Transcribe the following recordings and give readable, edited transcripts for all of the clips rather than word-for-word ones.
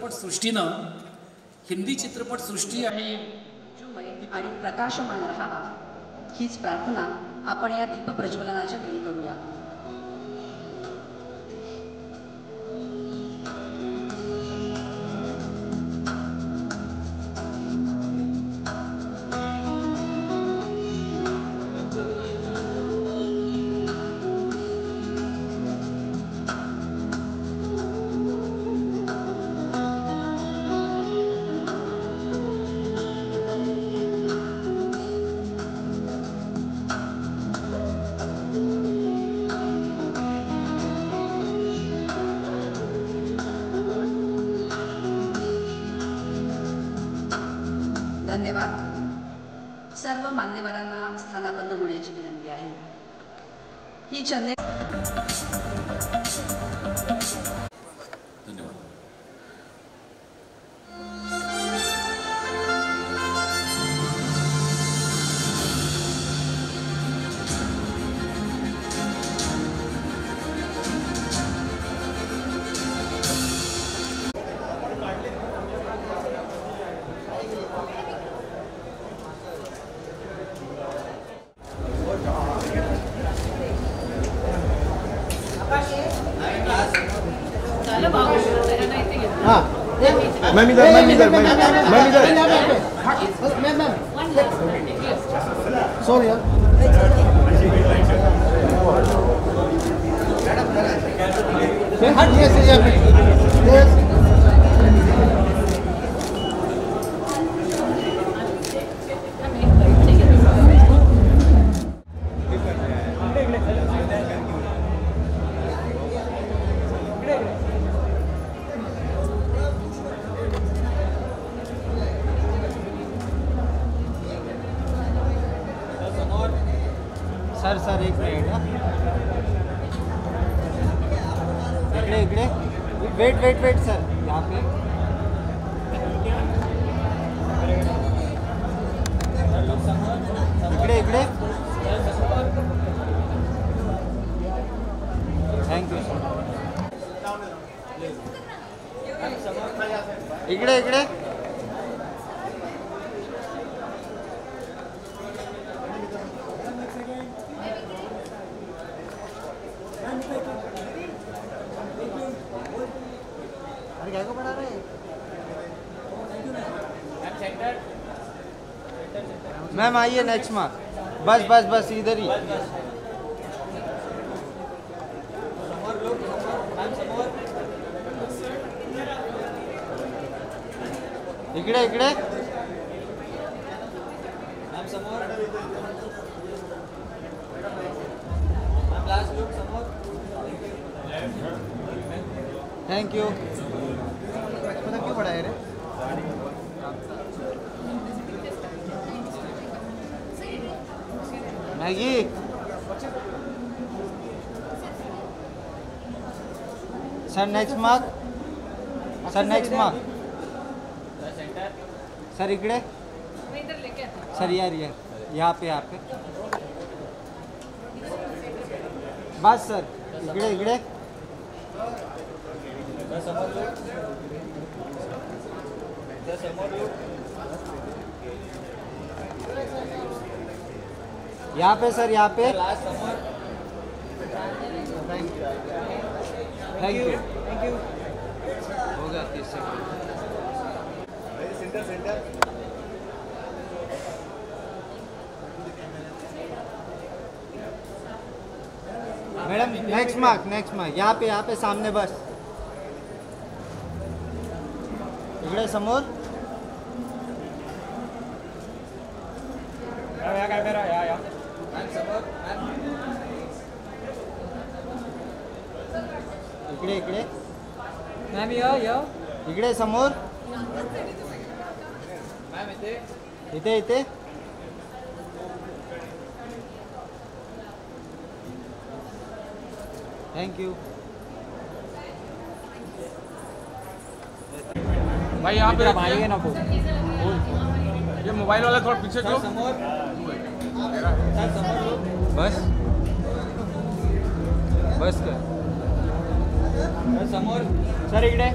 चित्रपटसृष्टीनं हिंदी चित्रपटसृष्टी आहे आणि प्रकाशमान राहावा हीच प्रार्थना आपण या दीप प्रज्वलनाच्या वेळी करूया. धन्यवाद. सर्व मान्यवरांना स्थानापन्न होण्याची विनंती आहे. ही चंदे मैम इधर सॉरी यार सर एक मिनिट इकडे वेट सर यहाँ पे इकडे थैंक यू सर. इकडे क्या को पढ़ा रहे मैम आइए नेक्स्ट मार्क बस इधर ही इकडे थैंक यू. पता क्यों पढ़ाया रे मैगी सर नेक्स्ट मार्क सर इकडे सर यार यहाँ पे बस सर इकडे यहाँ पे सर यहाँ पे थैंक यू हो गया 30 second. Centre madam next mark यहाँ पे सामने बस इकडे समोर या इकडे मॅम या इकडे समोर मॅम इथे थैंक यू. भाई यहाँ पे आइए ना ये मोबाइल वाला थोड़ा पीछे क्यों? बस कर समोर सर इकडे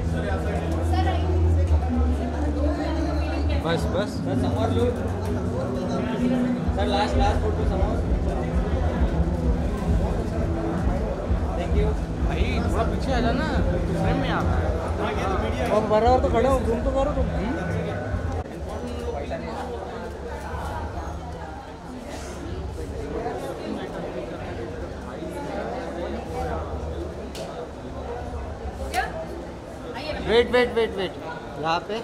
बस बस सर समोर लुक सर लास्ट फोटो समोर थैंक यू भाई थोड़ा पीछे आ जाना फ्रेम में आ रहा है और बराबर तो खड़े हो घूम तो करो तुम वेट वेट वेट वेट यहाँ पे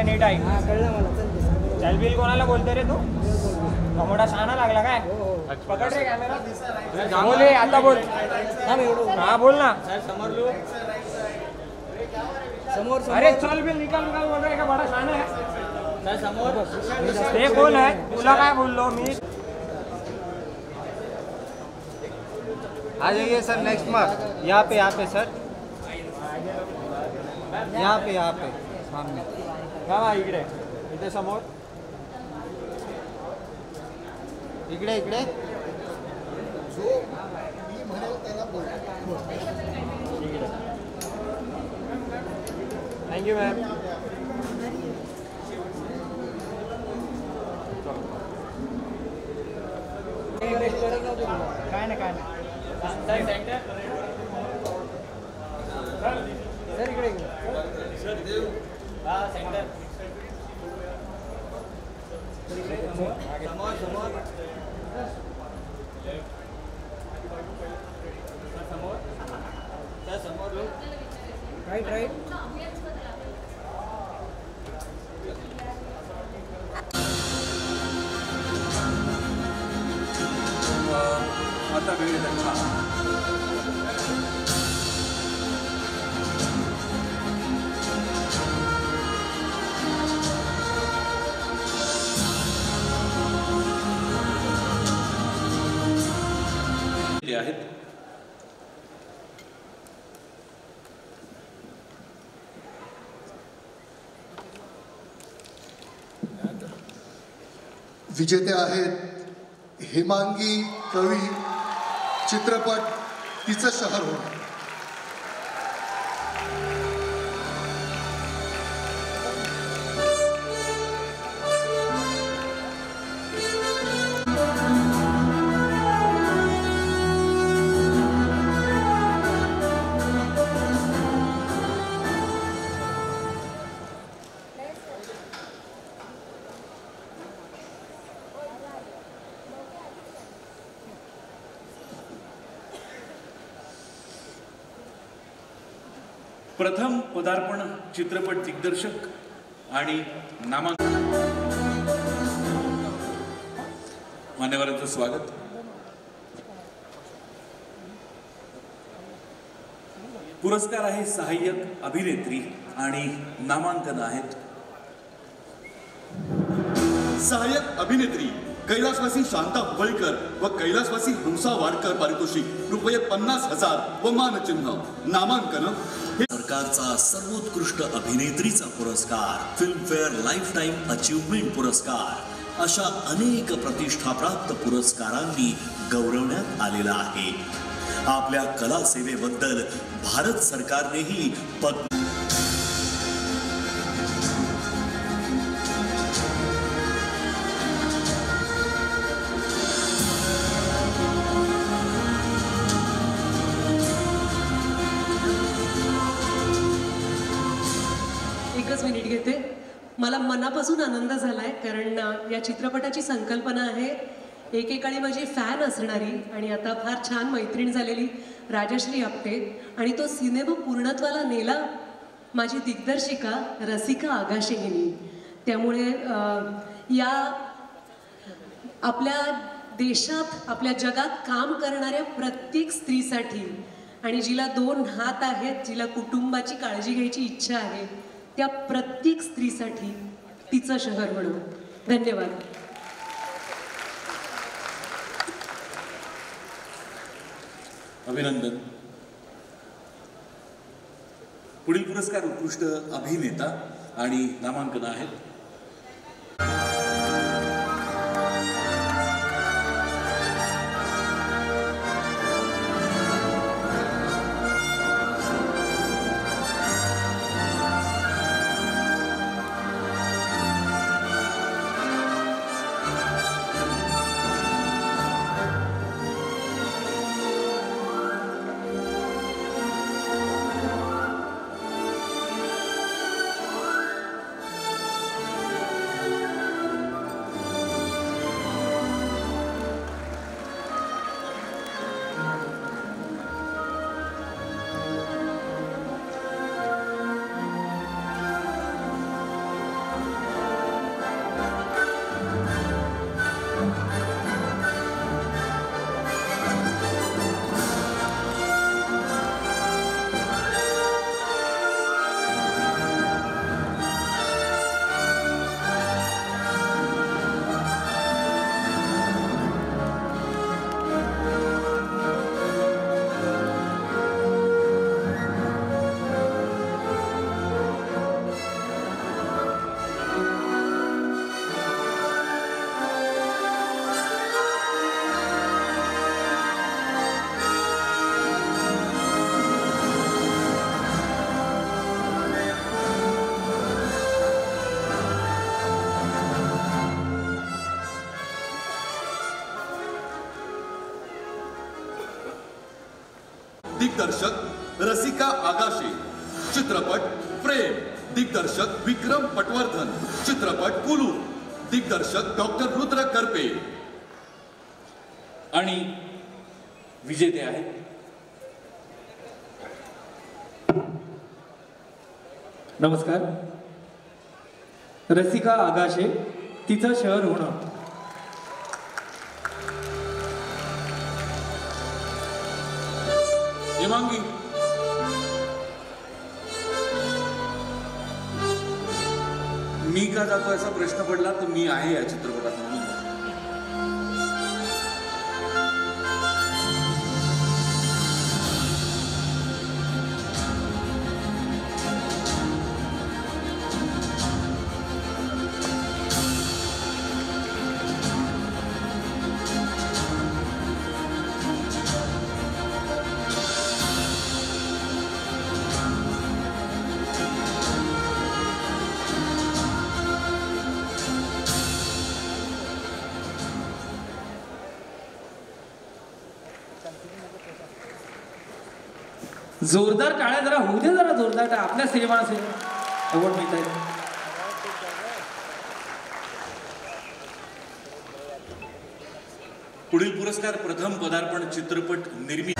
नीट आहे चल बिल कोणाला बोलते रे तू मोठा शहाणा लागला काय पकड रे कॅमेरा बोल रे आता बोल हा बोल ना समोर अरे चल बिल निकाल बोल रहा है का बड़ा शहाणा है सर समोर ते कोण आहे तुला काय बोललो मी आ जाइए सर नेक्स्ट मार्क यहाँ पे सर यहाँ पे सामने हा इकडे इथे समोर इकडे इकडे थँक्यू मॅम काय नाही सर इकडे हा सेंटर समोर राईट आता वेळ त्यांचा ते आहेत विजेते आहेत हेमांगी कवी चित्रपट तिचं शहर होणं. प्रथम पदार्पण चित्रपट दिग्दर्शक आणि नामांकन मान्यवरांचं स्वागत. पुरस्कार आहे सहाय्यक अभिनेत्री आणि नामांकन आहेत सहाय्यक अभिनेत्री कैलासवासी शांता हुबळीकर व कैलासवासी हंसा वाडकर पारितोषिक ₹50,000 व मानचिन्ह. नामांकन सरकारचा सर्वोत्कृष्ट अभिनेत्रीचा पुरस्कार, फिल्मफेअर लाईफटाईम अचीवमेंट पुरस्कार अशा अनेक प्रतिष्ठाप्राप्त पुरस्कारांनी गौरवण्यात आलेला आहे. आपल्या कला सेवेबद्दल भारत सरकारनेही एकच मिनिट घेते. मला मनापासून आनंद झालाय कारण या चित्रपटाची संकल्पना आहे एकेकाळी माझी फॅन असणारी आणि आता फार छान मैत्रीण झालेली राजश्री आपटे आणि तो सिनेमा पूर्णत्वाला नेला माझी दिग्दर्शिका रसिका आगाशे यांनी. त्यामुळे या आपल्या देशात आपल्या जगात काम करणाऱ्या प्रत्येक स्त्रीसाठी आणि जिला 2 हात आहेत, जिला कुटुंबाची काळजी घ्यायची इच्छा आहे, त्या प्रत्येक स्त्रीसाठी तिचं शहर म्हणून. धन्यवाद. अभिनंदन. पुढील पुरस्कार उत्कृष्ट अभिनेता आणि नामांकन आहेत. दिग्दर्शक रसिका आगाशे, चित्रपट प्रेम, दिग्दर्शक विक्रम पटवर्धन, चित्रपट कुलू, दिग्दर्शक डॉक्टर रुद्र करपे. आणि विजेते आहेत नमस्कार. रसिका आगाशे, तिचं शहर होणं. हेमांगी, मी का जातो असा प्रश्न पडला तर मी आहे या चित्रपटात म्हणून. जोरदार टाळ्या जरा होऊ दे, जरा जोरदार टाळ्या. आपल्या सिनेमा अवॉर्ड मिळत आहे. पुढील पुरस्कार प्रथम पदार्पण चित्रपट निर्मिती.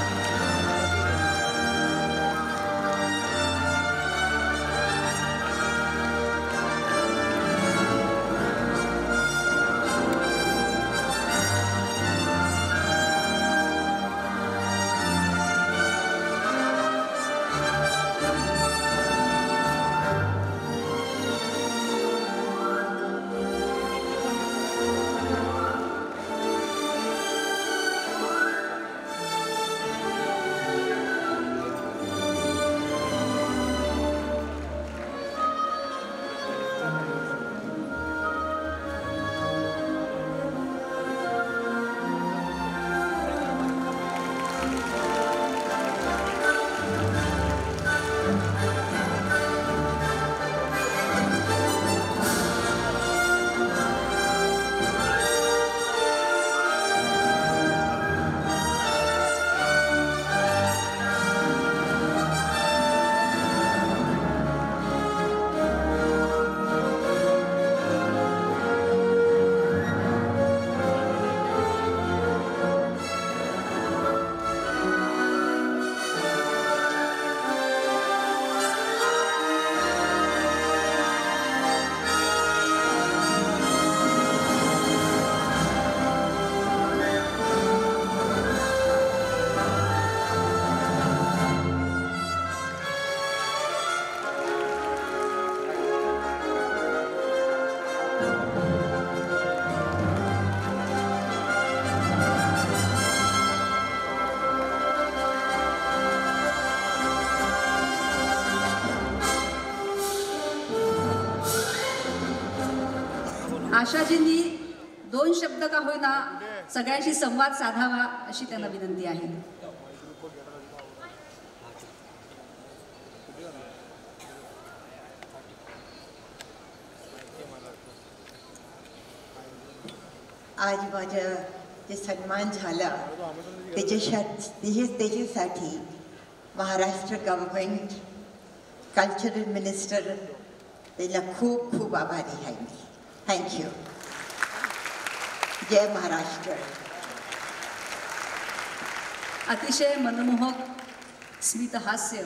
आशाजींनी 2 शब्द का होईना सगळ्यांशी संवाद साधावा अशी त्यांना विनंती आहे. आज माझा जे सन्मान झाला त्याच्यासाठी महाराष्ट्र गव्हर्नमेंट कल्चरल मिनिस्टर त्याला खूप खूप आभारी आहे मी. थँक्यू. जय महाराष्ट्र. अतिशय मनमोहक स्मितहास्य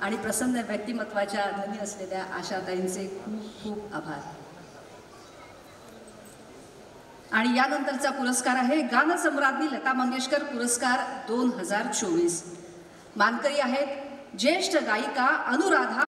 आणि प्रसन्न व्यक्तिमत्वाच्या धनी असलेल्या आशाताईंचे खूप खूप आभार. आणि यानंतरचा पुरस्कार आहे गानसम्राज्ञी लता मंगेशकर पुरस्कार 2024. मानकरी आहेत ज्येष्ठ गायिका अनुराधा.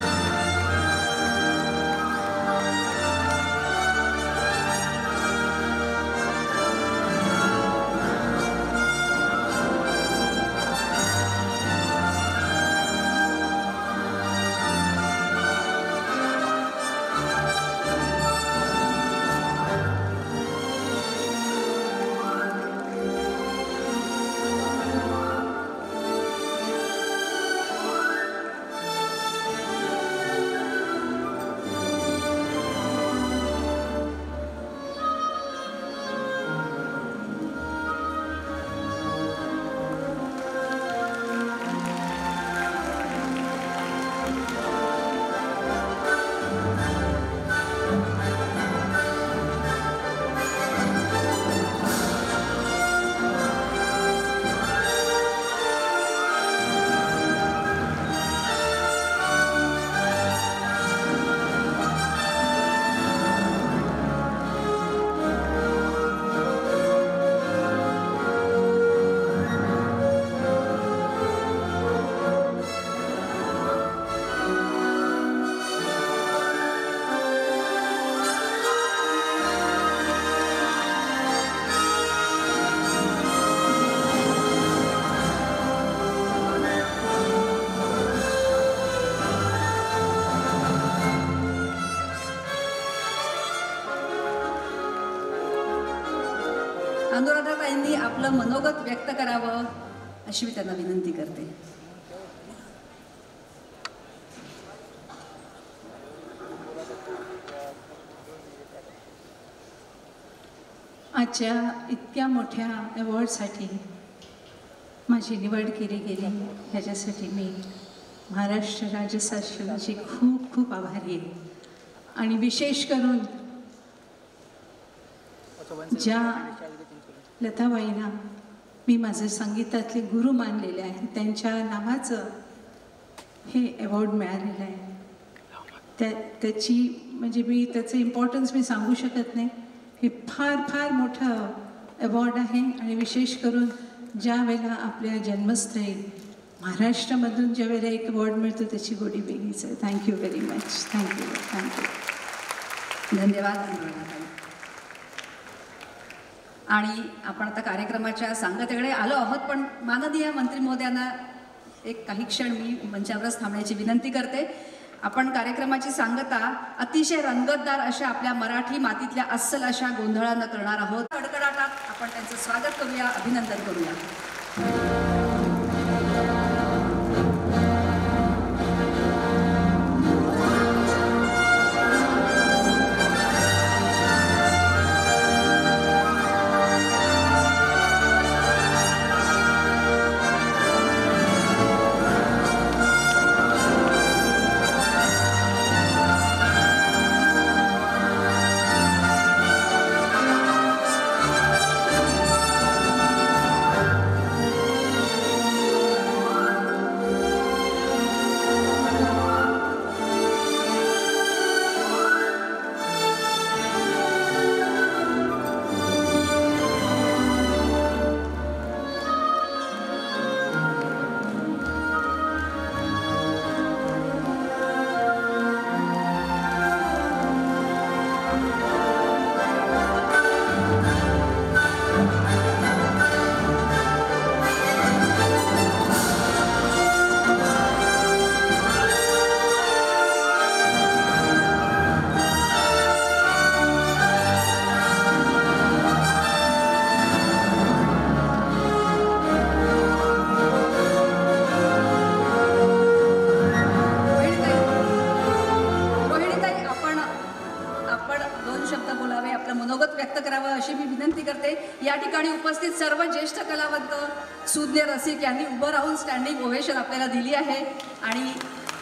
अनुराधाताईंनी आपलं मनोगत व्यक्त करावं अशी मी त्यांना विनंती करते. आजच्या इतक्या मोठ्या अवॉर्डसाठी माझी निवड केली गेली ह्याच्यासाठी मी महाराष्ट्र राज्य शासनाची खूप खूप आभारी आहे. आणि विशेष करून ज्या लताबाईंना मी माझे संगीतातले गुरु मानलेले आहे त्यांच्या नावाचं हे अवॉर्ड मिळालेलं आहे. त्याची म्हणजे मी त्याचं इम्पॉर्टन्स मी सांगू शकत नाही. हे फार फार मोठं अवॉर्ड आहे. आणि विशेष करून ज्या वेळेला आपल्या जन्मस्थळी महाराष्ट्रामधून ज्या वेळेला एक अवॉर्ड मिळतो त्याची गोडी वेगळीच आहे. Thank you very much. Thank you thank you. धन्यवाद अनुराधाताई. आणि आपण आता कार्यक्रमाच्या सांगतेकडे आलो आहोत, पण माननीय मंत्री महोदयांना एक काही क्षण मी मंचावरच थांबण्याची विनंती करते. आपण कार्यक्रमाची सांगता अतिशय रंगतदार अशा आपल्या मराठी मातीतल्या अस्सल अशा गोंधळानं करणार आहोत. कडकडाटात आपण त्यांचं स्वागत करूया, अभिनंदन करूया. या ठिकाणी उपस्थित सर्व ज्येष्ठ कलावंत, सुज्ञ रसिक यांनी उभं राहून स्टँडिंग ओव्हेशन आपल्याला दिली आहे आणि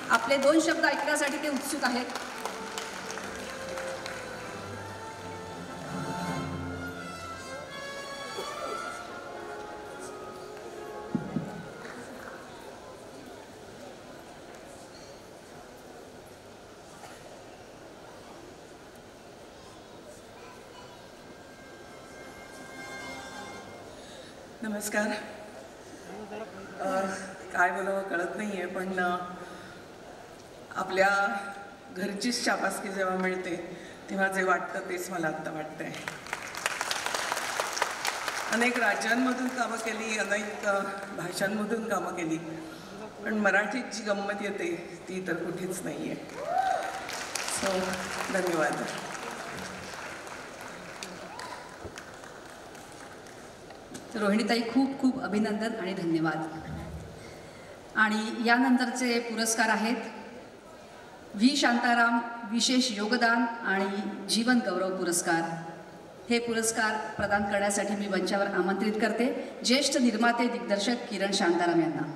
आपले 2 शब्द ऐकण्यासाठी ते उत्सुक आहेत. नमस्कार. काय बोलावं कळत नाही आहे, पण आपल्या घरचीच शाबासकी जेव्हा मिळते तेव्हा जे वाटतं तेच मला आत्ता वाटतं आहे. अनेक राज्यांमधून कामं केली, अनेक भाषांमधून कामं केली, पण मराठीत जी गंमत येते ती तर कुठेच नाही आहे. सो धन्यवाद. रोहिणीताई खूप खूप अभिनंदन आणि धन्यवाद. आणि यानंतरचे पुरस्कार आहेत व्ही शांताराम विशेष योगदान आणि जीवन गौरव पुरस्कार. हे पुरस्कार प्रदान करण्यासाठी मी मंचावर आमंत्रित करते ज्येष्ठ निर्माते दिग्दर्शक किरण शांताराम यांना.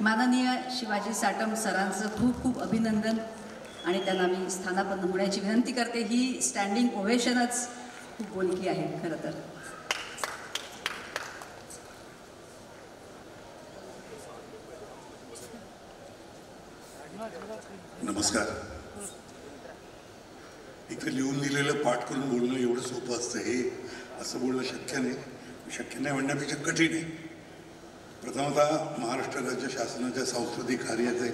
माननीय शिवाजी साटम सरांचं खूप खूप अभिनंदन आणि त्यांना मी स्थानापन्न होण्याची विनंती करते. ही स्टँडिंग ओव्हेशनच खूप बोलकी आहे खरं तर. नमस्कार. इथे लिहून दिलेलं पाठ करून बोलणं एवढं सोपं असतं, हे असं बोलणं शक्य नाही म्हणण्यापेक्षा कठीण आहे. प्रथमतः महाराष्ट्र राज्य शासनाच्या सांस्कृतिक कार्याचे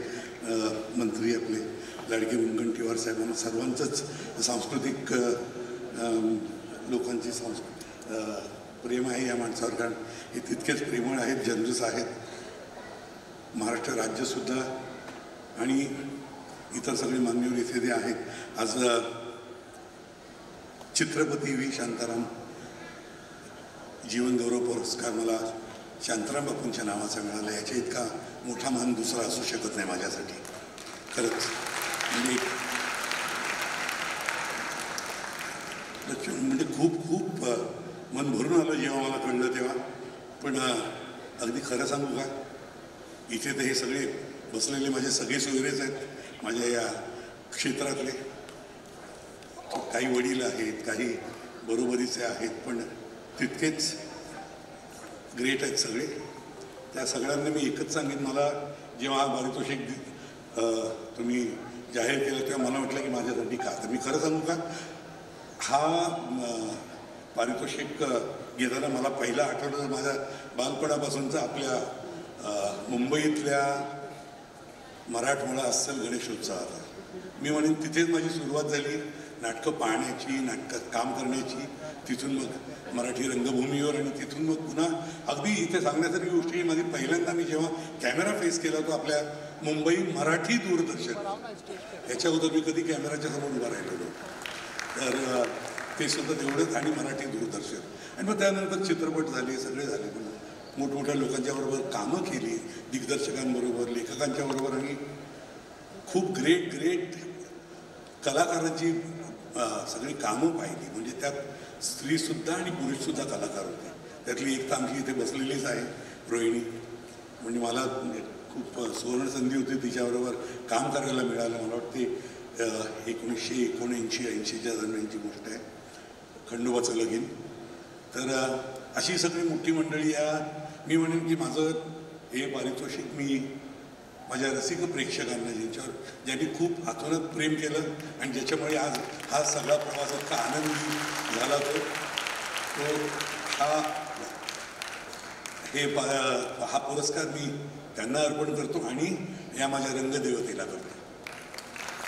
मंत्री आपले लाडके मुनगंटीवार साहेबांना सर्वांचंच सांस्कृतिक लोकांची प्रेम आहे या माणसावर, कारण हे तितकेच प्रेमळ आहेत, जनरस आहेत. महाराष्ट्र राज्यसुद्धा आणि इतर सगळे मान्यवर इथे जे आहेत. आज चित्रपती व्ही शांताराम जीवन गौरव पुरस्कार मला शांताराम बापूंच्या नावाचा मिळाला. याच्या इतका मोठा मान दुसरा असू शकत नाही माझ्यासाठी खरंच. म्हणजे खूप मन भरून आलं जेव्हा मला कळलं तेव्हा. पण अगदी खरं सांगू का, इथे तर हे सगळे बसलेले माझे सगळे सोयरेच आहेत माझ्या या क्षेत्रातले. काही वडील आहेत, काही बरोबरीचे आहेत, पण तितकेच ग्रेट आहेत सगळे. त्या सगळ्यांना मी एकच सांगेन, मला जेव्हा हा पारितोषिक तुम्ही जाहीर केलं तेव्हा मला वाटलं की माझ्यासाठी का. तर मी खरं सांगू का, हा पारितोषिक घेताना मला पहिला आठवलं माझ्या बालपणापासूनचा आपल्या मुंबईतल्या मराठमोळा अस्सल गणेशोत्सवाचा. मी म्हणेन तिथेच माझी सुरुवात झाली नाटकं पाहण्याची, नाटकात काम करण्याची. तिथून मग मराठी रंगभूमीवर आणि तिथून मग पुन्हा अगदी इथे सांगण्यासारखी गोष्ट ही माझी पहिल्यांदा मी जेव्हा कॅमेरा फेस केला तो आपल्या मुंबई मराठी दूरदर्शन, याच्या अगोदर मी कधी कॅमेराच्या समोर उभा राहिलेलो. तर ते सुद्धा तेवढंच, आणि मराठी दूरदर्शन. आणि मग त्यानंतर चित्रपट झाले, सगळे झाले. पण मोठमोठ्या लोकांच्याबरोबर कामं केली, दिग्दर्शकांबरोबर, लेखकांच्याबरोबर, आणि खूप ग्रेट कलाकारांची सगळी कामं पाहिली. म्हणजे त्यात स्त्रीसुद्धा आणि पुरुषसुद्धा कलाकार होते. त्यातली एक तर आमची इथे बसलेलीच आहे रोहिणी. म्हणजे मला खूप सुवर्ण संधी होती तिच्याबरोबर काम करायला मिळालं. मला वाटते 1979-80च्या दरम्यानची गोष्ट आहे, खंडोबाचं लगीन. तर अशी सगळी मोठी मंडळी मी म्हणेन की माझं हे पारितोषिक मी माझ्या रसिक प्रेक्षकांना, ज्यांनी खूप आतोनात प्रेम केलं आणि ज्याच्यामुळे आज हा सगळा प्रवास इतका आनंदी झाला, हा पुरस्कार मी त्यांना अर्पण करतो आणि या माझ्या रंगदेवतेला करतो.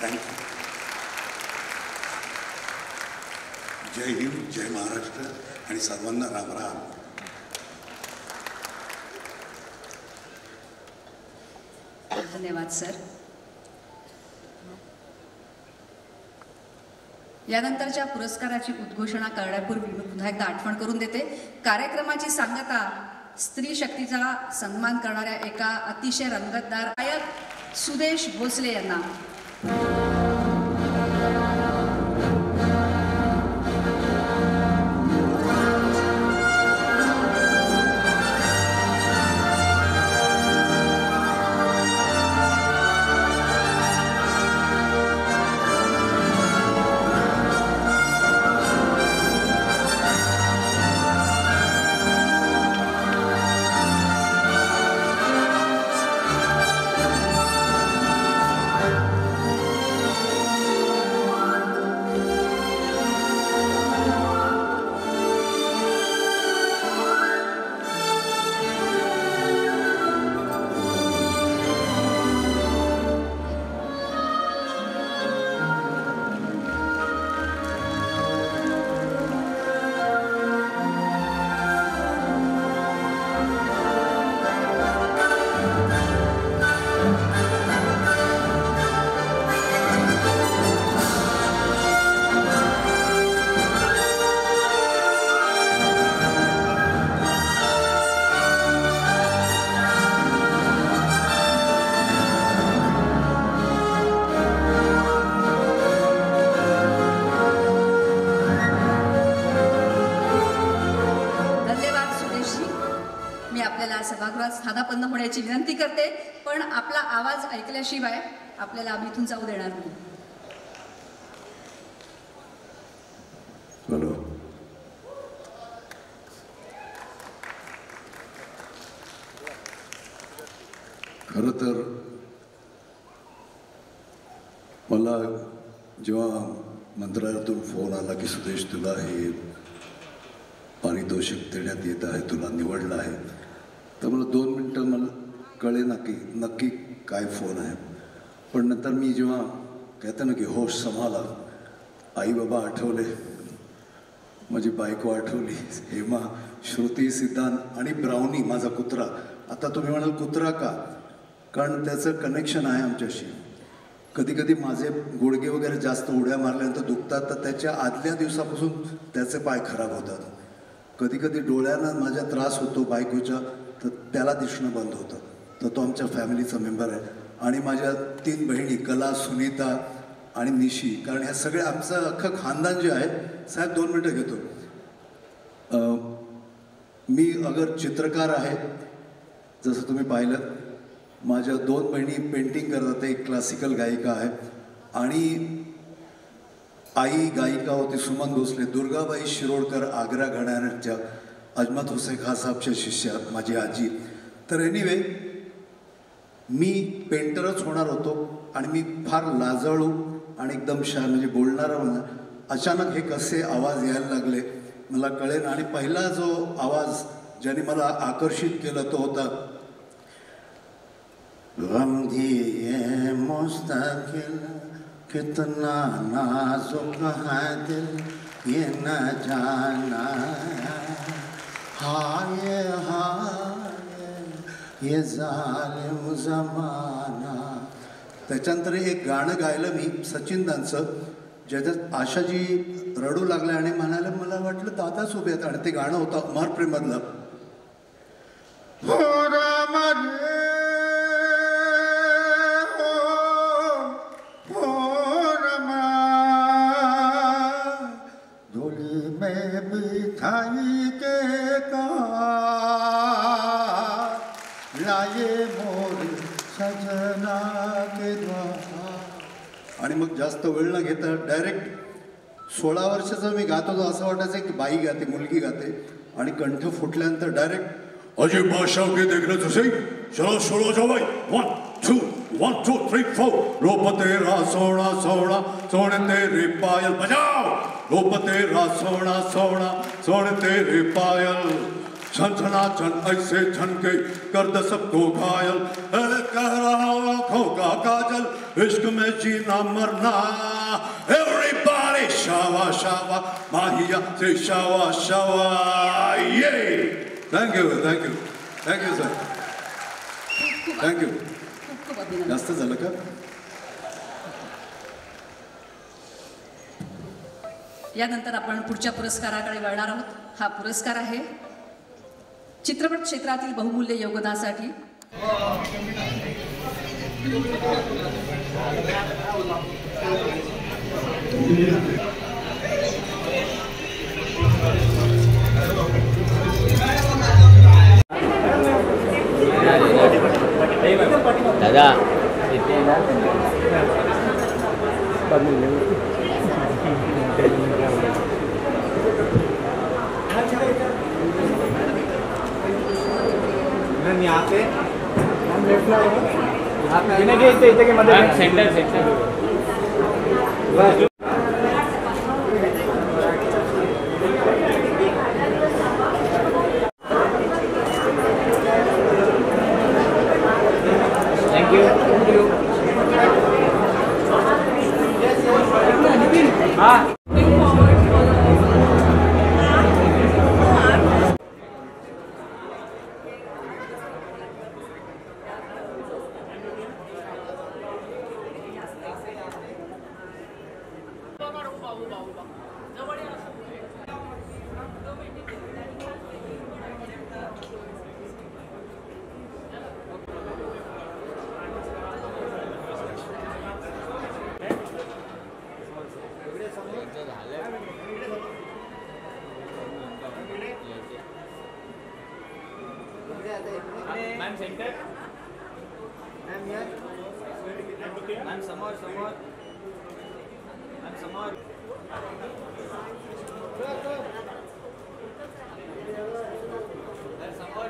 थँक्यू. जय हिंद, जय महाराष्ट्र आणि सर्वांना राम राम. धन्यवाद सर. यानंतरच्या पुरस्काराची उद्घोषणा करण्यापूर्वी मी पुन्हा एकदा आठवण करून देते. कार्यक्रमाची सांगता स्त्री शक्तीचा सन्मान करणाऱ्या एका अतिशय रंगतदार गायक सुदेश भोसले यांना. आपल्याला सभागृहात स्थानापन्न होण्याची विनंती करते, पण आपला आवाज ऐकल्याशिवाय आपल्याला आम्ही इथून जाऊ देणार नाही. हॅलो. खरं तर मला जेव्हा मंत्रालयातून फोन आला की सुदेश तुला हे पारितोषिक देण्यात येत आहे, तुला निवडलं आहे, तर मला 2 मिनटं मला कळे ना की नक्की काय फोन आहे. पण नंतर मी जेव्हा कहते ना की होश संभाला, आई बाबा आठवले, माझी बायको आठवली, हेमा, श्रुती, सिद्धांत आणि ब्राउनी माझा कुत्रा. आता तुम्ही म्हणाल कुत्रा का? कारण त्याचं कनेक्शन आहे आमच्याशी. कधी कधी माझे गुडघे वगैरे जास्त उड्या मारल्यानंतर दुखतात, तर त्याच्या आदल्या दिवसापासून त्याचे पाय खराब होतात. कधी कधी डोळ्यांना माझ्या त्रास होतो बायकोच्या, तर त्याला दिसणं बंद होतं. तर तो आमच्या फॅमिलीचा मेंबर आहे. आणि माझ्या 3 बहिणी कला, सुनीता आणि निशी, कारण ह्या सगळे आमचं अख्खं खानदान जे आहे. साहेब 2 मिनटं घेतो. मी अगर चित्रकार आहे, जसं तुम्ही पाहिलं, माझ्या 2 बहिणी पेंटिंग करतात. एक क्लासिकल गायिका आहे आणि आई गायिका होती सुमन भोसले. दुर्गाबाई शिरोडकर आग्रा घराण्याच्या अजमत हुसेन खान साहेबच्या शिष्या, माझी आजी. तर एनिवे मी पेंटरच होणार होतो आणि मी फार लाजाळू आणि एकदम म्हणजे बोलणारा म्हणा. अचानक हे कसे आवाज यायला लागले मला कळेल. आणि पहिला जो आवाज ज्याने मला आकर्षित केलं तो होता गम दिए मुस्तकिल कितना नाजुक है दिल ये न जाना हाय हाय ये जालिम जमाना. त्याच्यानंतर एक गाणं गायलं मी सचिनदांचं, ज्याच्यात आशाजी रडू लागल्या आणि म्हणाले, मला वाटलं दादाच उभे आहेत. आणि ते गाणं होतं अमर प्रेममधलं. बिठाई के लाये मोर सजना के द्वार. आणि मग जास्त वेळ न घेता डायरेक्ट 16 वर्षाचा मी गात होतो. असं वाटायचं की बाई गाते, मुलगी गाते. आणि कंठ फुटल्यानंतर डायरेक्ट अजय बादशाह के देखने तो सही. चलो छोड़ो जाओ भाई. 1 2 3 4. रूप तेरा सोना सोना सोने तेरे पायल बजाओ. रूप तेरा सोना सोना सोने तेरे पायल छनछना छन ऐसे छनके कर दे सबको घायल. कह रहा आँखों का काजल इश्क में जीना मरना. Everybody शावा शावा माहिया से शावा शावा. ये thank you thank you thank you sir. Thank you. जास्त झालं का? यानंतर आपण पुढच्या पुरस्काराकडे वळणार आहोत. हा पुरस्कार आहे चित्रपट क्षेत्रातील बहुमूल्य योगदानासाठी. दादा यहाँ पे इथे मध्ये सेंटर सेंटर थँक्यू. हाँ मॅम सेंटर मॅम समोर समोर मॅम समोर समोर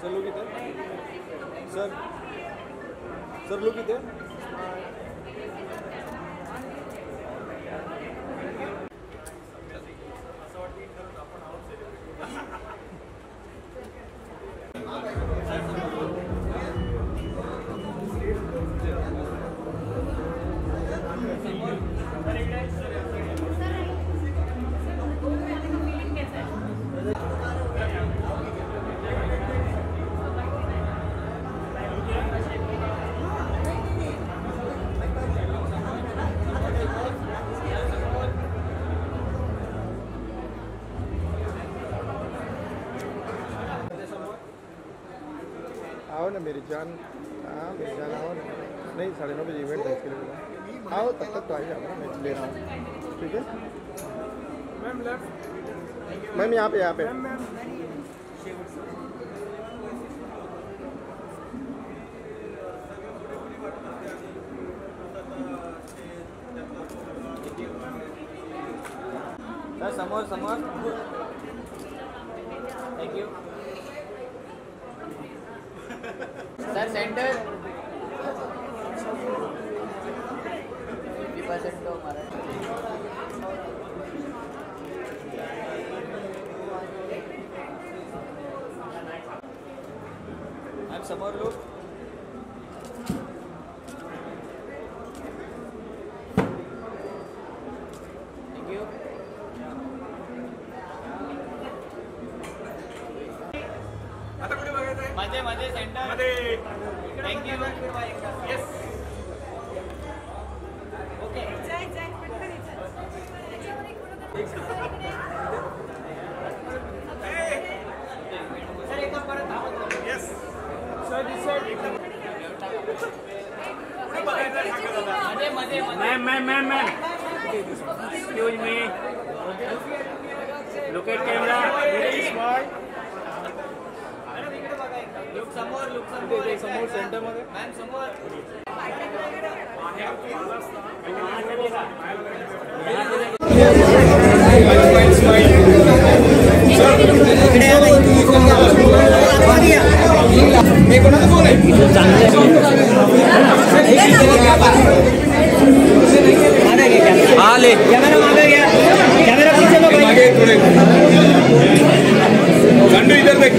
सर लोक इथे सर लोक इथे आओ ना मेरी जान, हाँ मेरी जान आओ ना। नहीं 9:30 बजे इवेंट है इसके लिए, आओ तब तक तो आ जाओ, मैं ले रहा हूँ, ठीक है मैम। लेफ्ट मैम, यहाँ पे सर समोर समोर थैंक यू सर सेंटर 50% तो हमारा आप समोर लोग थैंक यू मध्ये मध्ये सेंटर मध्ये थँक्यू येस ओके सर एकदम परत येस सर दिस साइड एकदम मध्ये मध्ये ma'am excuse me look at camera very small look समोर समोर सेंटर मध्ये मॅम समोर आले कॅमेरा मागे घ्या कॅमेरा पीछे लो मागे थोडे संडू इधर देख